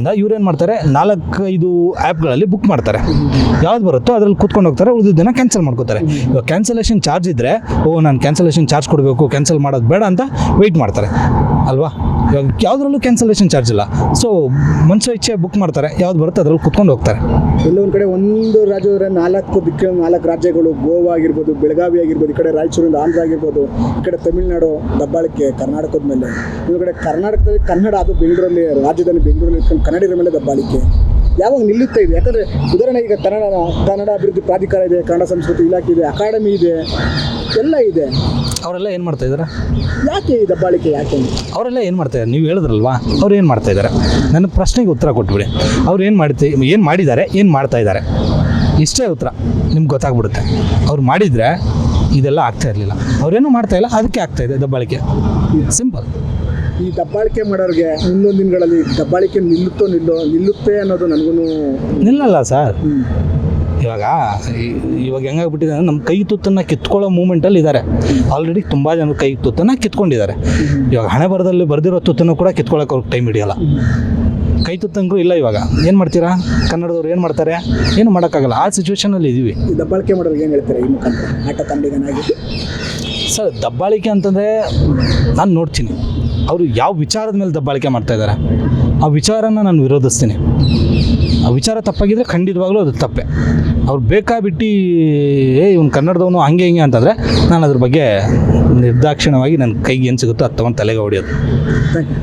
ಇರೋದ್ರಿಂದ ಇವ್ರೇನು ಮಾಡ್ತಾರೆ 4-5 ಆ್ಯಪ್ಗಳಲ್ಲಿ ಬುಕ್ ಮಾಡ್ತಾರೆ. ಯಾವ್ದು ಬರುತ್ತೋ ಅದ್ರಲ್ಲಿ ಕೂತ್ಕೊಂಡು ಹೋಗ್ತಾರೆ, ಉಳಿದಿದ್ದನ್ನು ಕ್ಯಾನ್ಸಲ್ ಮಾಡ್ಕೋತಾರೆ. ಇವಾಗ ಕ್ಯಾನ್ಸಲೇಷನ್ ಚಾರ್ಜ್ ಇದ್ದರೆ ನಾನು ಕ್ಯಾನ್ಸಲೇಷನ್ ಚಾರ್ಜ್ ಕೊಡಬೇಕು, ಕ್ಯಾನ್ಸಲ್ ಮಾಡೋದು ಬೇಡ ಅಂತ ವೆಯ್ಟ್ ಮಾಡ್ತಾರೆ ಅಲ್ವಾ. ಇವಾಗ ಯಾವುದ್ರಲ್ಲೂ ಕ್ಯಾನ್ಸಲೇಷನ್ ಚಾರ್ಜ್ ಇಲ್ಲ. ಸೊ ಮನಸ್ಸು ಇಚ್ಛೆ ಬುಕ್ ಮಾಡ್ತಾರೆ, ಯಾವ್ದು ಬರುತ್ತೆ ಅದ್ರಲ್ಲಿ ಕೂತ್ಕೊಂಡು ಹೋಗ್ತಾರೆ. ಎಲ್ಲೊಂದು ಕಡೆ ಒಂದು ರಾಜ್ಯದ 4 ರಾಜ್ಯಗಳು, ಗೋವಾ ಆಗಿರ್ಬೋದು, ಬೆಳಗಾವಿ ಆಗಿರ್ಬೋದು, ಈ ಕಡೆ ರಾಯಚೂರಿಂದ ಆಂಧ್ರ ಆಗಿರ್ಬೋದು, ಈ ಕಡೆ ತಮಿಳುನಾಡು ದಬ್ಬಾಳಿಕೆ ಕರ್ನಾಟಕದ ಮೇಲೆ, ಈ ಕಡೆ ಕರ್ನಾಟಕದಲ್ಲಿ ಕನ್ನಡ, ಅದು ಬೆಂಗಳೂರಲ್ಲಿ ರಾಜ್ಯದಲ್ಲಿ ಬೆಂಗಳೂರಲ್ಲಿ ಇಟ್ಕೊಂಡು ಕನ್ನಡಿಗರ ಮೇಲೆ ದಬ್ಬಾಳಿಕೆ ಯಾವಾಗ ನಿಲ್ಲುತ್ತಾ ಇದೆ? ಯಾಕಂದರೆ ಉದಾಹರಣೆ ಈಗ ಕನ್ನಡ ಅಭಿವೃದ್ಧಿ ಪ್ರಾಧಿಕಾರ ಇದೆ, ಕನ್ನಡ ಸಂಸ್ಕೃತಿ ಇಲಾಖೆ ಇದೆ, ಅಕಾಡೆಮಿ ಇದೆ, ಎಲ್ಲ ಇದೆ. ಅವರೆಲ್ಲ ಏನು ಮಾಡ್ತಾಯಿದ್ದಾರೆ? ಯಾಕೆ ಈ ದಬ್ಬಾಳಿಕೆ ಯಾಕೆ? ಅವರೆಲ್ಲ ಏನು ಮಾಡ್ತಾಯಿದ್ದಾರೆ? ನೀವು ಹೇಳಿದ್ರಲ್ವಾ, ಅವ್ರು ಏನು ಮಾಡ್ತಾಯಿದ್ದಾರೆ? ನನ್ನ ಪ್ರಶ್ನೆಗೆ ಉತ್ತರ ಕೊಟ್ಬಿಡಿ. ಅವ್ರು ಏನು ಮಾಡಿದ್ದಾರೆ, ಏನು ಮಾಡ್ತಾಯಿದ್ದಾರೆ, ಇಷ್ಟೇ ಉತ್ತರ ನಿಮ್ಗೆ ಗೊತ್ತಾಗ್ಬಿಡುತ್ತೆ. ಅವ್ರು ಮಾಡಿದರೆ ಇದೆಲ್ಲ ಆಗ್ತಾ ಇರಲಿಲ್ಲ. ಅವ್ರೇನೂ ಮಾಡ್ತಾಯಿಲ್ಲ, ಅದಕ್ಕೆ ಆಗ್ತಾಯಿದೆ ದಬ್ಬಾಳಿಕೆ. ಸಿಂಪಲ್. ಈ ದಬ್ಬಾಳಿಕೆ ಮಾಡೋರಿಗೆ ಮುಂದೊಂದು ದಿನಗಳಲ್ಲಿ ದಬ್ಬಾಳಿಕೆ ನಿಲ್ಲುತ್ತೆ ಅನ್ನೋದು ನನಗೂ ನಿಲ್ಲಲ್ಲ ಸರ್. ಇವಾಗ ಹೆಂಗಾಗ್ಬಿಟ್ಟಿದೆ ಅಂದರೆ ನಮ್ಮ ಕೈ ತುತ್ತನ್ನು ಕಿತ್ಕೊಳ್ಳೋ ಮೂಮೆಂಟಲ್ಲಿ ಇದ್ದಾರೆ. ಆಲ್ರೆಡಿ ತುಂಬ ಜನ ಕೈ ತುತ್ತನ್ನು ಕಿತ್ಕೊಂಡಿದ್ದಾರೆ. ಇವಾಗ ಹಣೆ ಬರದಲ್ಲಿ ಬರೆದಿರೋ ತುತ್ತನ್ನು ಕೂಡ ಕಿತ್ಕೊಳ್ಳೋಕೆ ಅವ್ರಿಗೆ ಟೈಮ್ ಹಿಡಿಯಲ್ಲ. ಕೈ ತುತ್ತಂಗೂ ಇಲ್ಲ. ಇವಾಗ ಏನು ಮಾಡ್ತೀರಾ? ಕನ್ನಡದವ್ರು ಏನು ಮಾಡ್ತಾರೆ? ಏನು ಮಾಡೋಕ್ಕಾಗಲ್ಲ. ಆ ಸಿಚುವೇಷನಲ್ಲಿ ಇದ್ದೀವಿ. ಈ ದಬ್ಬಾಳಿಕೆ ಮಾಡೋರಿಗೆ ಏನು ಹೇಳ್ತಾರೆ ಈ ಮುಖಾಂತರ ಆಟ ಕನ್ನಡಿಗನಾಗಿ? ಸರ್, ದಬ್ಬಾಳಿಕೆ ಅಂತಂದರೆ ನಾನು ನೋಡ್ತೀನಿ ಅವರು ಯಾವ ವಿಚಾರದ ಮೇಲೆ ದಬ್ಬಾಳಿಕೆ ಮಾಡ್ತಾಯಿದ್ದಾರೆ, ಆ ವಿಚಾರನ ನಾನು ವಿರೋಧಿಸ್ತೀನಿ. ಆ ವಿಚಾರ ತಪ್ಪಾಗಿದ್ದರೆ ಖಂಡಿತವಾಗ್ಲೂ ಅದು ತಪ್ಪೆ. ಅವ್ರು ಬೇಕಾಬಿಟ್ಟು ಇವ್ನು ಕನ್ನಡದವನು ಹಂಗೆ ಹಿಂಗೆ ಅಂತಂದರೆ ನಾನು ಅದ್ರ ಬಗ್ಗೆ ನಿರ್ದಾಕ್ಷಿಣ್ಯವಾಗಿ ನನ್ನ ಕೈಗೆ ಏನು ಸಿಗುತ್ತೋ ಅದು ತೊಗೊಂಡು ತಲೆಗೆ ಹೊಡೆಯೋದು. Thank you.